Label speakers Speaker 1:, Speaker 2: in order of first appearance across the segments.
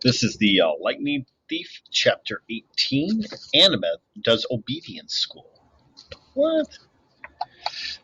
Speaker 1: This is the Lightning Thief, Chapter 18. Annabeth does obedience school. What?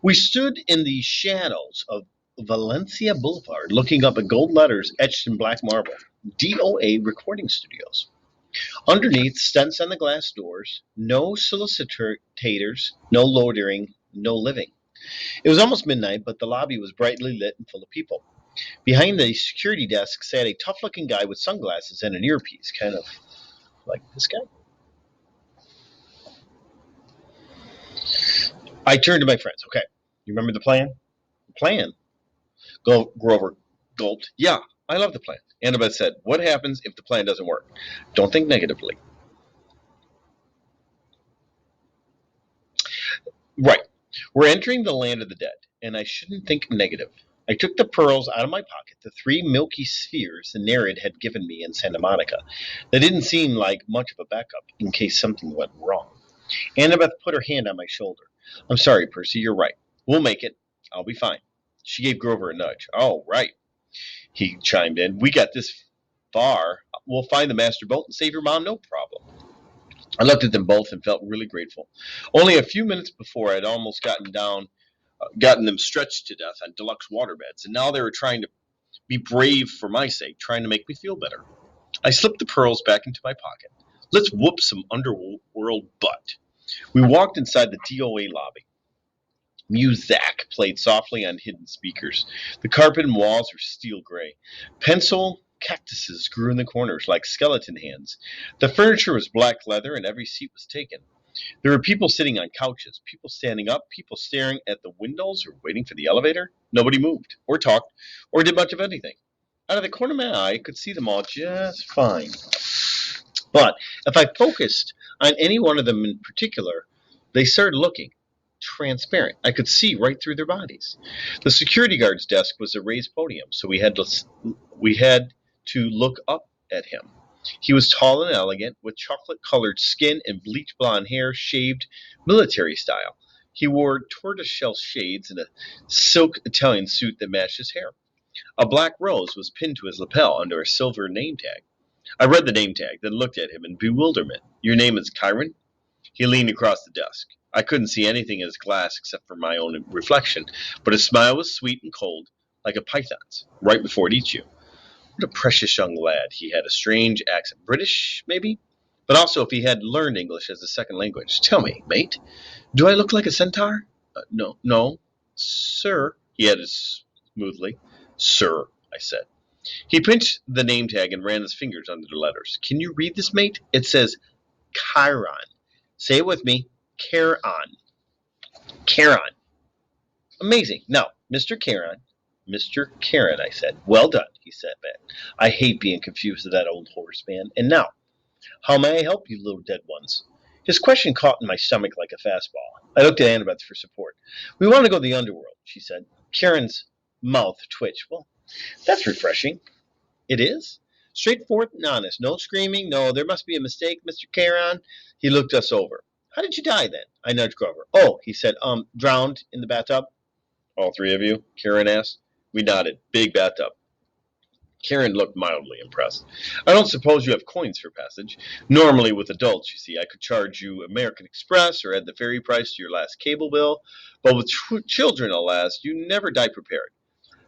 Speaker 1: We stood in the shadows of Valencia Boulevard, looking up at gold letters etched in black marble. DOA Recording Studios. Underneath, stents on the glass doors. No solicitors, no loitering, no living. It was almost midnight, but the lobby was brightly lit and full of people. Behind the security desk sat a tough-looking guy with sunglasses and an earpiece, kind of like this guy. I turned to my friends. Okay, you remember the plan? The plan? Grover gulped. Yeah, I love the plan. Annabeth said, what happens if the plan doesn't work? Don't think negatively. Right. We're entering the land of the dead, and I shouldn't think negative. I took the pearls out of my pocket, the 3 milky spheres the Nereid had given me in Santa Monica. They didn't seem like much of a backup in case something went wrong. Annabeth put her hand on my shoulder. I'm sorry, Percy, you're right. We'll make it. I'll be fine. She gave Grover a nudge. Oh, right, he chimed in. We got this far. We'll find the master boat and save your mom, no problem. I looked at them both and felt really grateful. Only a few minutes before, I'd almost gotten them stretched to death on deluxe waterbeds, and now they were trying to be brave for my sake, trying to make me feel better. I slipped the pearls back into my pocket. Let's whoop some underworld butt. We walked inside the DOA lobby. Muzak played softly on hidden speakers. The carpet and walls were steel gray. Pencil cactuses grew in the corners like skeleton hands. The furniture was black leather, and every seat was taken. There were people sitting on couches, people standing up, people staring at the windows or waiting for the elevator. Nobody moved, or talked, or did much of anything. Out of the corner of my eye, I could see them all just fine. But if I focused on any one of them in particular, they started looking transparent. I could see right through their bodies. The security guard's desk was a raised podium, so we had to look up at him. He was tall and elegant, with chocolate-colored skin and bleach blonde hair shaved military style. He wore tortoiseshell shades and a silk Italian suit that matched his hair. A black rose was pinned to his lapel under a silver name tag. I read the name tag, then looked at him in bewilderment. Your name is Chiron? He leaned across the desk. I couldn't see anything in his glass except for my own reflection, but his smile was sweet and cold, like a python's, right before it eats you. What a precious young lad. He had a strange accent. British, maybe? But also if he had learned English as a second language. Tell me, mate, do I look like a centaur? No, no. Sir, he added smoothly. Sir, I said. He pinched the name tag and ran his fingers under the letters. Can you read this, mate? It says Chiron. Say it with me. Charon. Charon. Amazing. Now, Mr. Charon. Mr. Charon, I said. Well done, he said back. I hate being confused with that old horse man. And now, how may I help you, little dead ones? His question caught in my stomach like a fastball. I looked at Annabeth for support. We want to go to the underworld, she said. Charon's mouth twitched. Well, that's refreshing. It is? Straightforward and honest. No screaming. No, there must be a mistake, Mr. Charon. He looked us over. How did you die then? I nudged Grover. Oh, he said, drowned in the bathtub. All 3 of you? Charon asked. We nodded. Big bathtub. Charon looked mildly impressed. I don't suppose you have coins for passage. Normally, with adults, you see, I could charge you American Express or add the ferry price to your last cable bill. But with children, alas, you never die prepared.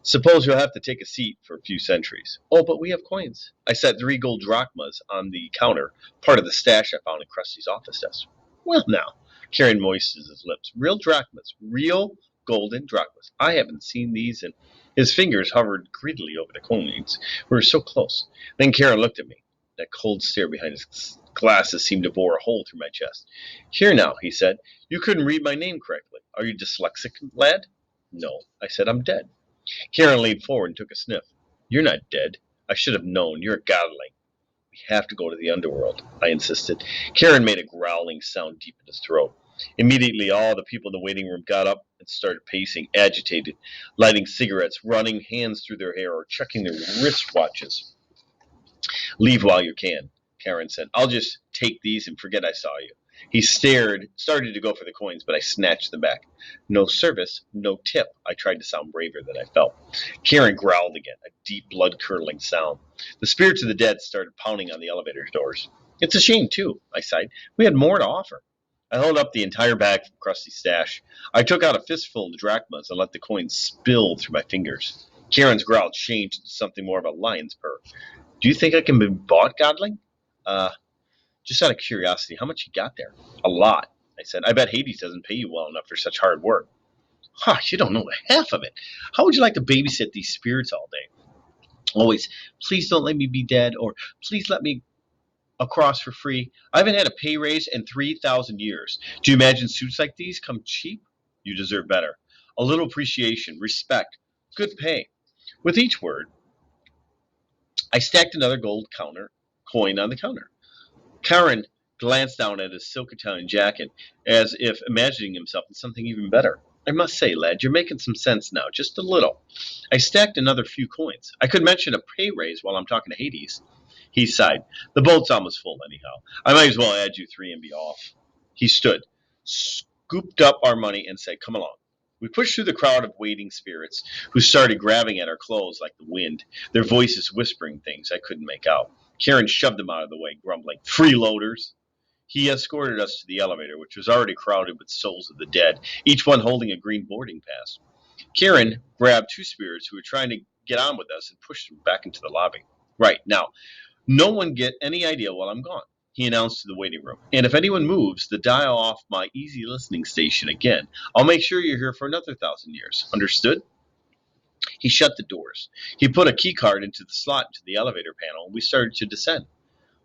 Speaker 1: Suppose you'll have to take a seat for a few centuries. Oh, but we have coins. I set 3 gold drachmas on the counter, part of the stash I found in Krusty's office desk. Well, now, Charon moistened his lips. Real drachmas. Real golden drachmas. I haven't seen these in. His fingers hovered greedily over the coins. We were so close. Then Charon looked at me. That cold stare behind his glasses seemed to bore a hole through my chest. Here now, he said. You couldn't read my name correctly. Are you dyslexic, lad? No, I said. I'm dead. Charon leaned forward and took a sniff. You're not dead. I should have known. You're a godling. We have to go to the underworld, I insisted. Charon made a growling sound deep in his throat. Immediately, all the people in the waiting room got up and started pacing, agitated, lighting cigarettes, running hands through their hair, or checking their wristwatches. Leave while you can, Charon said. I'll just take these and forget I saw you. He started to go for the coins, but I snatched them back. No service, no tip. I tried to sound braver than I felt. Karen growled again, a deep, blood-curdling sound. The spirits of the dead started pounding on the elevator doors. It's a shame, too, I sighed. We had more to offer. I held up the entire bag from Krusty's stash. I took out a fistful of drachmas and let the coins spill through my fingers. Karen's growl changed into something more of a lion's purr. Do you think I can be bought, Godling? Uh, just out of curiosity, how much you got there? A lot, I said. I bet Hades doesn't pay you well enough for such hard work. Huh, you don't know half of it. How would you like to babysit these spirits all day? Always, please don't let me be dead, or please let me across for free. I haven't had a pay raise in 3,000 years. Do you imagine suits like these come cheap? You deserve better. A little appreciation, respect, good pay. With each word, I stacked another gold coin on the counter. Karen glanced down at his silk Italian jacket, as if imagining himself in something even better. I must say, lad, you're making some sense now, just a little. I stacked another few coins. I could mention a pay raise while I'm talking to Hades. He sighed. The boat's almost full, anyhow. I might as well add you three and be off. He stood, scooped up our money, and said, come along. We pushed through the crowd of waiting spirits, who started grabbing at our clothes like the wind, their voices whispering things I couldn't make out. Karen shoved them out of the way, grumbling, freeloaders. He escorted us to the elevator, which was already crowded with souls of the dead, each one holding a green boarding pass. Karen grabbed two spirits who were trying to get on with us and pushed them back into the lobby. Right, now, no one get any idea while I'm gone, he announced to the waiting room. And if anyone moves the dial off my easy listening station again, I'll make sure you're here for another 1,000 years. Understood? He shut the doors. He put a key card into the slot into the elevator panel, and we started to descend.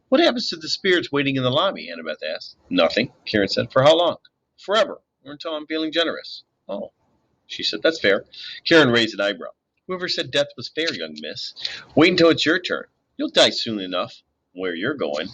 Speaker 1: What happens to the spirits waiting in the lobby? Annabeth asked. Nothing, Karen said. For how long? Forever, or until I'm feeling generous. Oh, she said. That's fair. Karen raised an eyebrow. Whoever said death was fair, young miss? Wait until it's your turn. You'll die soon enough. Where you're going.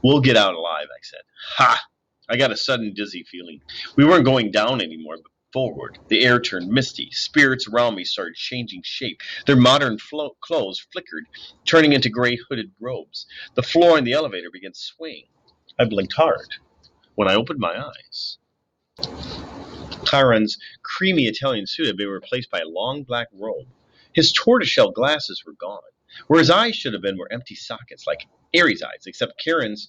Speaker 1: We'll get out alive, I said. Ha! I got a sudden dizzy feeling. We weren't going down anymore, but forward. The air turned misty. Spirits around me started changing shape. Their modern clothes flickered, turning into gray hooded robes. The floor in the elevator began swaying. I blinked hard. When I opened my eyes, Chiron's creamy Italian suit had been replaced by a long black robe. His tortoiseshell glasses were gone. Where his eyes should have been were empty sockets, like Ares' eyes, except Charon's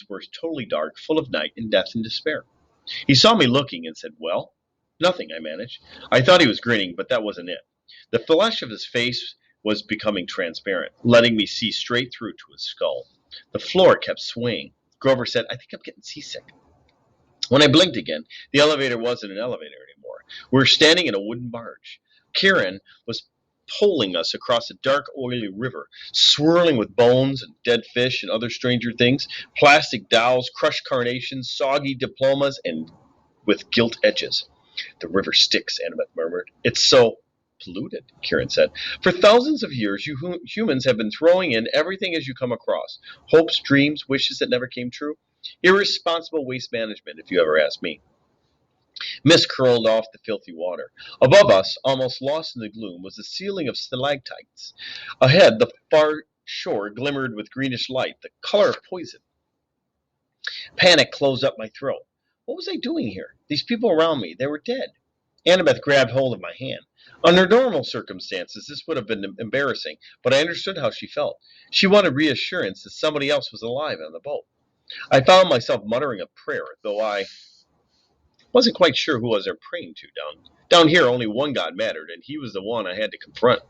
Speaker 1: were totally dark, full of night and death and despair. He saw me looking and said, well, nothing, I managed. I thought he was grinning, but that wasn't it. The flesh of his face was becoming transparent, letting me see straight through to his skull. The floor kept swaying. Grover said, I think I'm getting seasick. When I blinked again, the elevator wasn't an elevator anymore. We were standing in a wooden barge. Karen was poling us across a dark, oily river, swirling with bones and dead fish and other stranger things, plastic dowels, crushed carnations, soggy diplomas, and with gilt edges. The river sticks, Annabeth murmured. It's so polluted, Karen said. For thousands of years, you humans have been throwing in everything as you come across. Hopes, dreams, wishes that never came true. Irresponsible waste management, if you ever ask me. Mist curled off the filthy water. Above us, almost lost in the gloom, was a ceiling of stalactites. Ahead, the far shore glimmered with greenish light, the color of poison. Panic closed up my throat. What was I doing here? These people around me, they were dead. Annabeth grabbed hold of my hand. Under normal circumstances, this would have been embarrassing, but I understood how she felt. She wanted reassurance that somebody else was alive on the boat. I found myself muttering a prayer, though I wasn't quite sure who I was praying to down here. Only one God mattered, and he was the one I had to confront.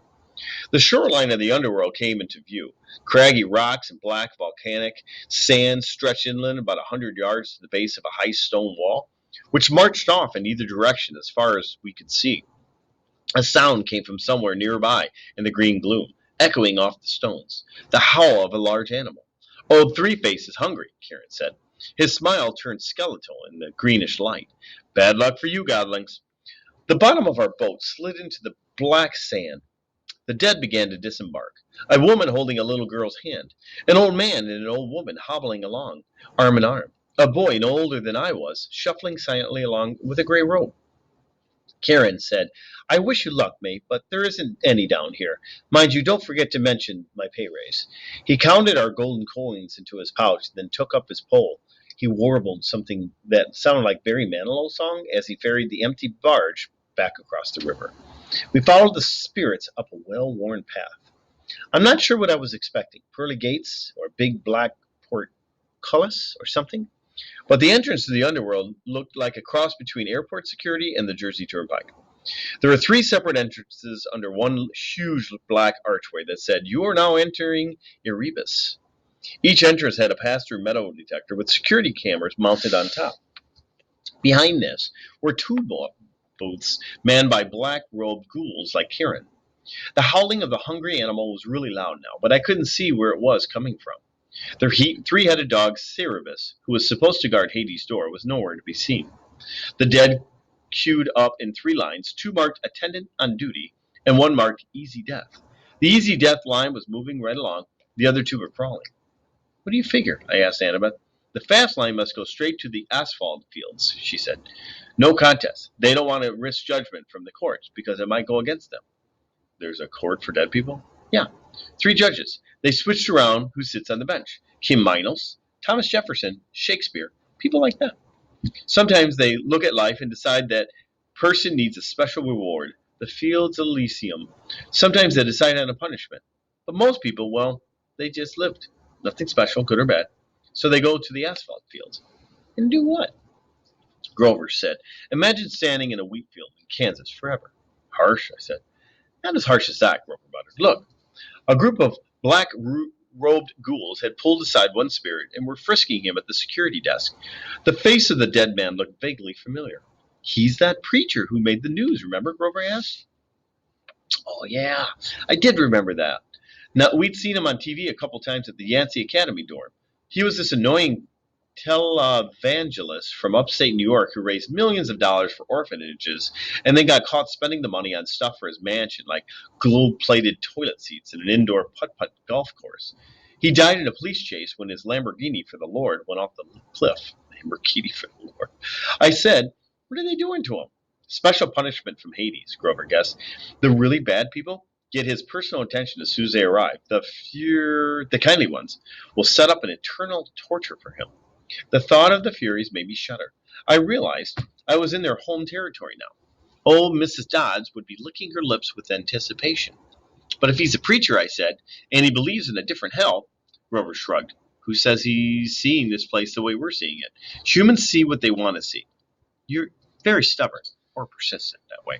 Speaker 1: The shoreline of the underworld came into view. Craggy rocks and black volcanic sand stretched inland about 100 yards to the base of a high stone wall, which marched off in either direction as far as we could see. A sound came from somewhere nearby in the green gloom, echoing off the stones. The howl of a large animal. Old Three-Face is hungry, Karen said. His smile turned skeletal in the greenish light. Bad luck for you, godlings. The bottom of our boat slid into the black sand. The dead began to disembark. A woman holding a little girl's hand. An old man and an old woman hobbling along, arm in arm. A boy no older than I was, shuffling silently along with a gray robe. Karen said, I wish you luck, mate, but there isn't any down here. Mind you, don't forget to mention my pay raise. He counted our golden coins into his pouch, then took up his pole. He warbled something that sounded like Barry Manilow song as he ferried the empty barge back across the river. We followed the spirits up a well-worn path. I'm not sure what I was expecting, pearly gates or a big black portcullis or something, but the entrance to the underworld looked like a cross between airport security and the Jersey Turnpike. There were three separate entrances under one huge black archway that said, "You are now entering Erebus." Each entrance had a pass-through metal detector with security cameras mounted on top. Behind this were two booths manned by black-robed ghouls like Kieran. The howling of the hungry animal was really loud now, but I couldn't see where it was coming from. Their three-headed dog, Cerberus, who was supposed to guard Hades' door, was nowhere to be seen. The dead queued up in three lines, two marked attendant on duty, and one marked easy death. The easy death line was moving right along. The other two were crawling. What do you figure? I asked Annabeth. The fast line must go straight to the asphalt fields, she said. No contest. They don't want to risk judgment from the courts because it might go against them. There's a court for dead people? Yeah. 3 judges. They switched around who sits on the bench. Kim Minos, Thomas Jefferson, Shakespeare, people like that. Sometimes they look at life and decide that person needs a special reward, the fields of Elysium. Sometimes they decide on a punishment. But most people, well, they just lived. Nothing special, good or bad. So they go to the asphalt fields. And do what? Grover said, imagine standing in a wheat field in Kansas forever. Harsh, I said. Not as harsh as that, Grover muttered. Look, a group of black-robed ghouls had pulled aside one spirit and were frisking him at the security desk. The face of the dead man looked vaguely familiar. He's that preacher who made the news, remember? Grover asked. Oh, yeah, I did remember that. Now, we'd seen him on TV a couple times at the Yancey Academy dorm. He was this annoying televangelist from upstate New York who raised millions of dollars for orphanages and then got caught spending the money on stuff for his mansion, like gold-plated toilet seats and an indoor putt-putt golf course. He died in a police chase when his Lamborghini for the Lord went off the cliff. Lamborghini for the Lord. I said, what are they doing to him? Special punishment from Hades, Grover guessed. The really bad people get his personal attention as soon as they arrive. The kindly ones will set up an eternal torture for him. The thought of the Furies made me shudder. I realized I was in their home territory now. Old Mrs. Dodds would be licking her lips with anticipation. But if he's a preacher, I said, and he believes in a different hell, Grover shrugged. Who says he's seeing this place the way we're seeing it? Humans see what they want to see. You're very stubborn, or persistent that way.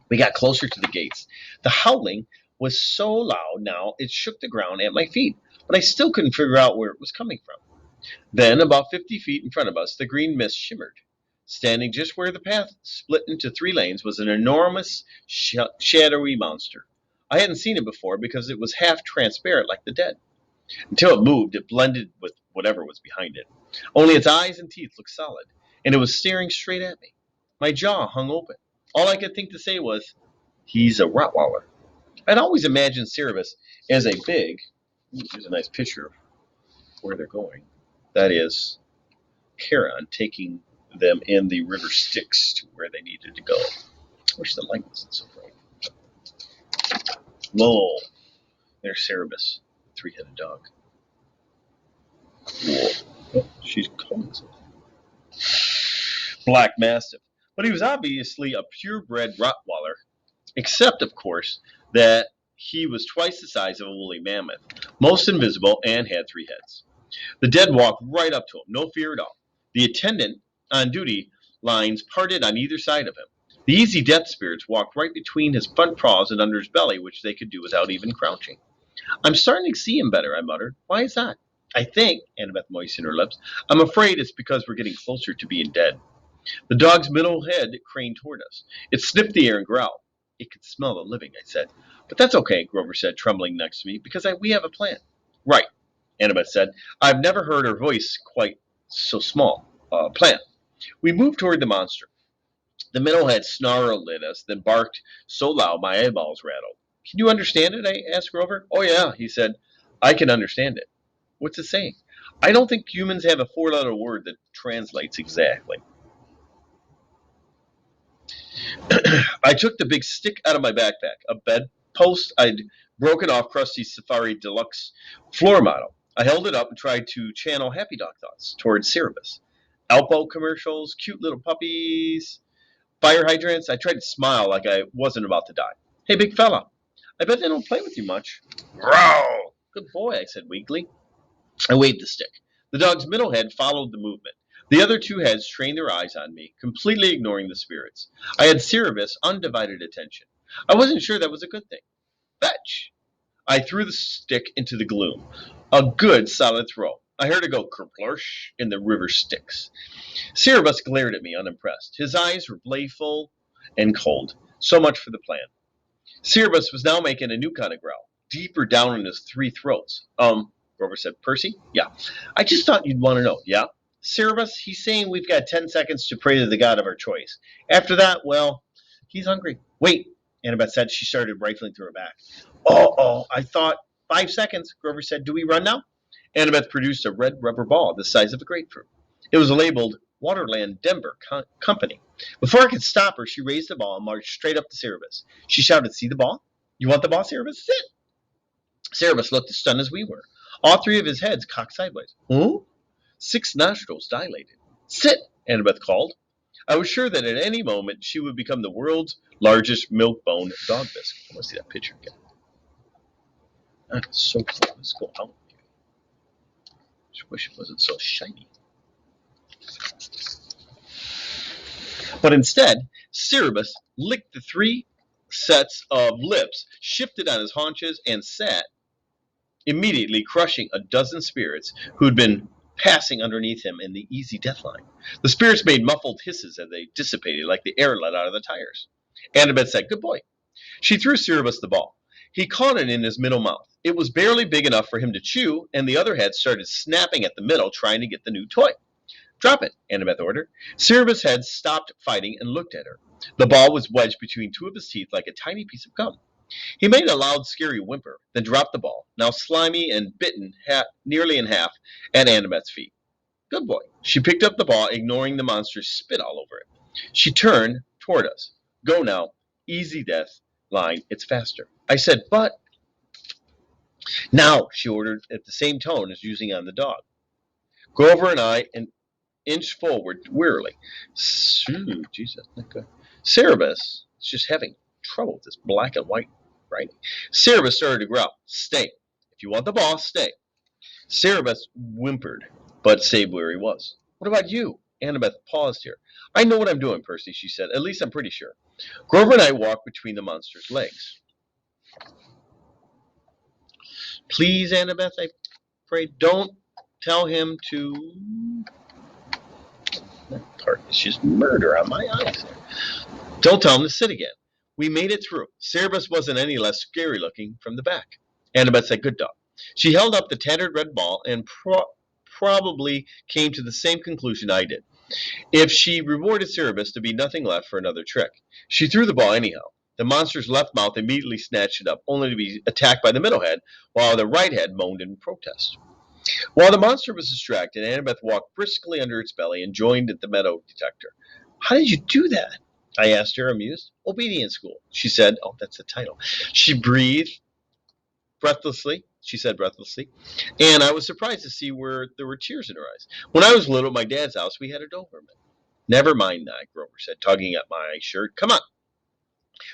Speaker 1: We got closer to the gates. The howling was so loud now it shook the ground at my feet, but I still couldn't figure out where it was coming from. Then, about 50 feet in front of us, the green mist shimmered. Standing just where the path split into 3 lanes was an enormous, shadowy monster. I hadn't seen it before because it was half transparent like the dead. Until it moved, it blended with whatever was behind it. Only its eyes and teeth looked solid, and it was staring straight at me. My jaw hung open. All I could think to say was, he's a Rottweiler. I'd always imagined Cerberus as a big, here's a nice picture of where they're going. That is Charon taking them in the river Styx to where they needed to go. I wish the light wasn't so bright. Whoa, there's Cerberus, the 3-headed dog. Whoa, oh, she's calling something. Black Mastiff. But he was obviously a purebred Rottweiler, except, of course, that he was twice the size of a woolly mammoth, most invisible, and had 3 heads. The dead walked right up to him, no fear at all. The attendant on duty lines parted on either side of him. The easy death spirits walked right between his front paws and under his belly, which they could do without even crouching. I'm starting to see him better, I muttered. Why is that? I think, Annabeth moistened her lips, I'm afraid it's because we're getting closer to being dead. The dog's middle head craned toward us. It sniffed the air and growled. It could smell the living, I said. But that's okay, Grover said, trembling next to me, because we have a plan. Right, Annabeth said. I've never heard her voice quite so small. Plan. We moved toward the monster. The middle head snarled at us, then barked so loud my eyeballs rattled. Can you understand it? I asked Grover. Oh, yeah, he said. I can understand it. What's it saying? I don't think humans have a 4-letter word that translates exactly. I took the big stick out of my backpack, a bedpost I'd broken off Krusty's Safari Deluxe floor model. I held it up and tried to channel happy dog thoughts towards Cerebus. Alpo commercials, cute little puppies, fire hydrants. I tried to smile like I wasn't about to die. Hey, big fella, I bet they don't play with you much. Growl! Good boy, I said weakly. I waved the stick. The dog's middle head followed the movement. The other two heads trained their eyes on me, completely ignoring the spirits. I had Cerebus' undivided attention. I wasn't sure that was a good thing. Fetch! I threw the stick into the gloom. A good solid throw. I heard it go kerplorsh in the river Styx. Cerebus glared at me unimpressed. His eyes were playful and cold. So much for the plan. Cerebus was now making a new kind of growl, deeper down in his three throats. Grover said, Percy? Yeah. I just thought you'd want to know, yeah? Cerebus, he's saying we've got 10 seconds to pray to the god of our choice. After that, well, he's hungry. Wait, Annabeth said. She started rifling through her back. I thought 5 seconds, Grover said. Do we run now? Annabeth produced a red rubber ball the size of a grapefruit. It was labeled Waterland Denver Company. Before I could stop her, she raised the ball and marched straight up to Cerebus. She shouted, see the ball? You want the ball, Cerebus? Sit! Cerebus looked as stunned as we were. All three of his heads cocked sideways. Huh? 6 nostrils dilated. Sit! Annabeth called. I was sure that at any moment she would become the world's largest milk-bone dog biscuit. I want to see that picture again. That's so cool. Let's go out. Just wish it wasn't so shiny. But instead, Cerebus licked the 3 sets of lips, shifted on his haunches, and sat, immediately crushing a dozen spirits who'd been passing underneath him in the easy death line. The spirits made muffled hisses as they dissipated like the air let out of the tires. Annabeth said, good boy. She threw Cerebus the ball. He caught it in his middle mouth. It was barely big enough for him to chew, and the other head started snapping at the middle, trying to get the new toy. Drop it, Annabeth ordered. Cerebus' head stopped fighting and looked at her. The ball was wedged between 2 of his teeth like a tiny piece of gum. He made a loud, scary whimper, then dropped the ball, now slimy and bitten nearly in half, at Annabeth's feet. Good boy. She picked up the ball, ignoring the monster's spit all over it. She turned toward us. Go now. Easy death line. It's faster. I said, but... Now, she ordered at the same tone as using on the dog. Grover and I inched forward wearily. Jesus, not good. Cerebus is just having trouble with this black and white writing. Cerebus started to growl. Stay. If you want the ball, stay. Cerebus whimpered, but stayed where he was. What about you? Annabeth paused here. I know what I'm doing, Percy, she said. At least I'm pretty sure. Grover and I walked between the monster's legs. Please, Annabeth, I prayed, don't tell him to... That part is just murder on my eyes. Don't tell him to sit again. We made it through. Cerebus wasn't any less scary looking from the back. Annabeth said, good dog. She held up the tattered red ball and probably came to the same conclusion I did. If she rewarded Cerebus to be nothing left for another trick. She threw the ball anyhow. The monster's left mouth immediately snatched it up, only to be attacked by the middle head, while the right head moaned in protest. While the monster was distracted, Annabeth walked briskly under its belly and joined at the metal detector. How did you do that? I asked her, amused. Obedience School, she said. Oh, that's the title. She breathed breathlessly. She said breathlessly. And I was surprised to see where there were tears in her eyes. When I was little at my dad's house, we had a Doberman. Never mind that, Grover said, tugging at my shirt. Come on.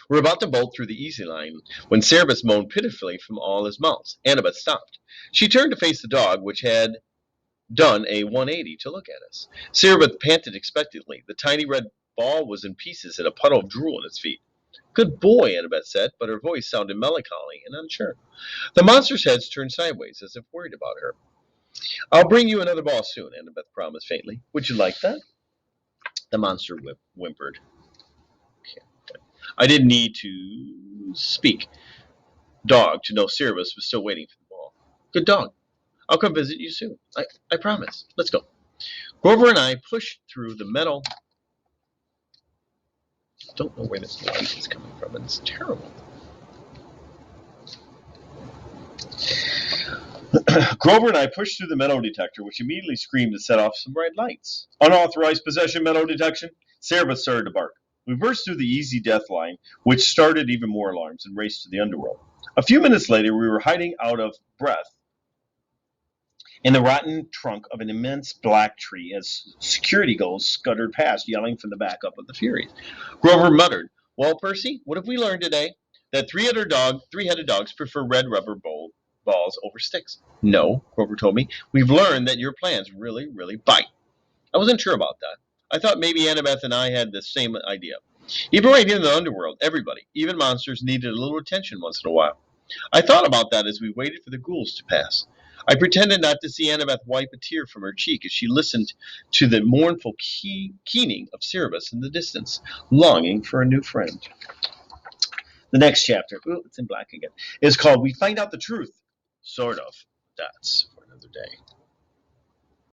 Speaker 1: We're about to bolt through the easy line when Cerebus moaned pitifully from all his mouths. Annabeth stopped. She turned to face the dog, which had done a 180 to look at us. Cerebus panted expectantly. The tiny red ball was in pieces and a puddle of drool at its feet. Good boy, Annabeth said, but her voice sounded melancholy and unsure. The monster's heads turned sideways, as if worried about her. I'll bring you another ball soon, Annabeth promised faintly. Would you like that? The monster whimpered. I didn't need to speak dog to know Cerebus was still waiting for the ball. Good dog. I'll come visit you soon. I promise. Let's go. Grover and I pushed through the metal. I don't know where this light is coming from, and it's terrible. Grover and I pushed through the metal detector, which immediately screamed and set off some bright lights. Unauthorized possession metal detection. Cerebus started to bark. We burst through the easy death line, which started even more alarms, and raced to the underworld. A few minutes later, we were hiding out of breath in the rotten trunk of an immense black tree as security gulls scuttered past, yelling from the backup of the Furies. Grover muttered, "Well, Percy, what have we learned today? That three-headed dogs prefer red rubber balls over sticks." "No," Grover told me. "We've learned that your plans really, really bite." I wasn't sure about that. I thought maybe Annabeth and I had the same idea. Even right here in the underworld, everybody, even monsters, needed a little attention once in a while. I thought about that as we waited for the ghouls to pass. I pretended not to see Annabeth wipe a tear from her cheek as she listened to the mournful keening of Cerberus in the distance, longing for a new friend. The next chapter, ooh, it's in black again, is called We Find Out the Truth. Sort of. That's for another day.